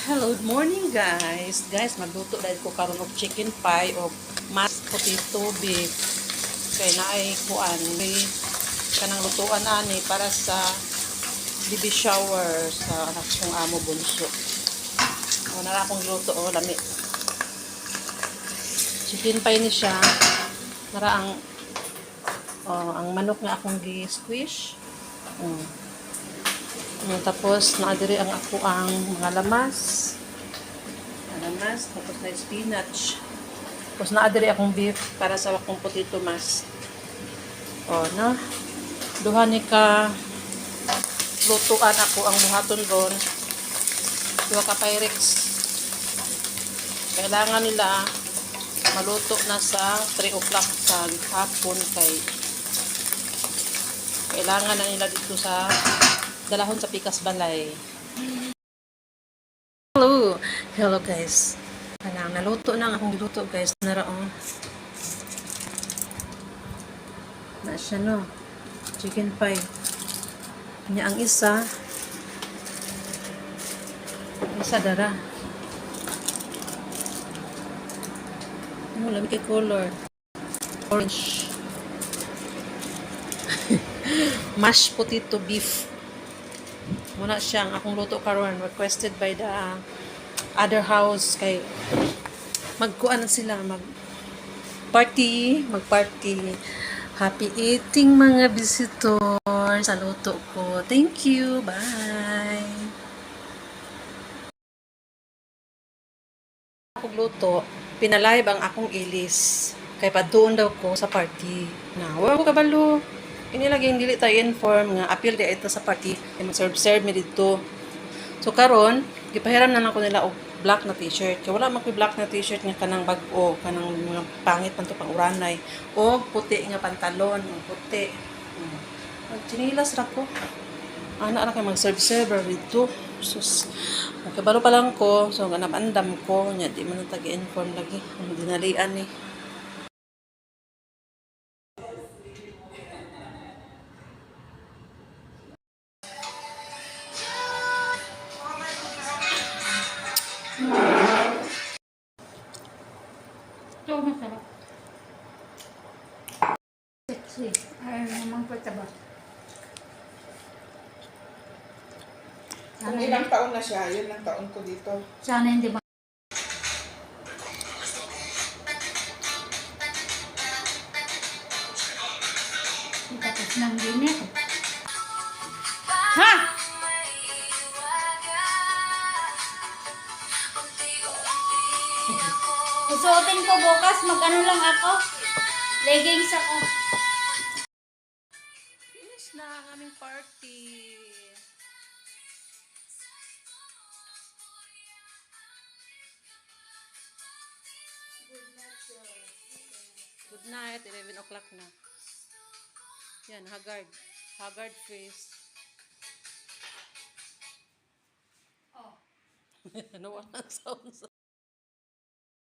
Hello, good morning guys. Guys, magluto dahil ko karon og chicken pie o mashed potato beef. Kay naay kuan, may kanang lutuan ani para sa baby shower sa anak kong amo bunso. O nara akong luto o lami. Chicken pie ni siya. Nara ang manok nga akong gi-squish. Tapos naadiri ang ako ang mga lamas. Tapos na spinach. Tapos naadiri akong beef para sa akong potato mash. No? Duha ni ka lutuan ako ang buhaton ron. Duha ka Pyrex. Kailangan nila maluto na sa 3 o'clock sa hapon kay kailangan na nila dito sa dalahon sa Pikas Balay. Hello guys. Kanang naluto na ang akong giluto guys. Naraon. Na siya no. Chicken pie. Nya ang isa dara. Lamig kay color. Orange. Mashed potato beef. Muna siyang akong luto karon, requested by the other house kay magkuan sila magparty. Happy eating mga visitor sa luto ko. Thank you. Bye. Akong luto, pinalive ang akong ilis kay padtuon daw ko sa party. Wala ko kabalo. Inilagay dili tayo inform nga appeal di ito sa party ay mag-serve mi dito. So karon gipahiram na lang ko nila og black na t-shirt. Kaya wala man ko black na t-shirt nga kanang bag-o, kanang mga pangit man to pang uranay o puti nga pantalon, puti. Chinilas ra ko. Ana kay mag-serve dito. Sus. Kabalo pa lang ko, so nga nabandam ko nya di man tagi-inform lagi. Ang dinalian ni. Ito, masarap. Sexy. Ay, namang pataba. Kung ilang taon na siya, yun ang taon ko dito. Sana hindi ba? Tapos nang ginit. Ha! Isuotin ko bukas, mag-ano lang ako. Leggings ako. Finish na ang aming party. Good night, 11 o'clock na. Yan, haggard face. Oh. Nawala ang sound.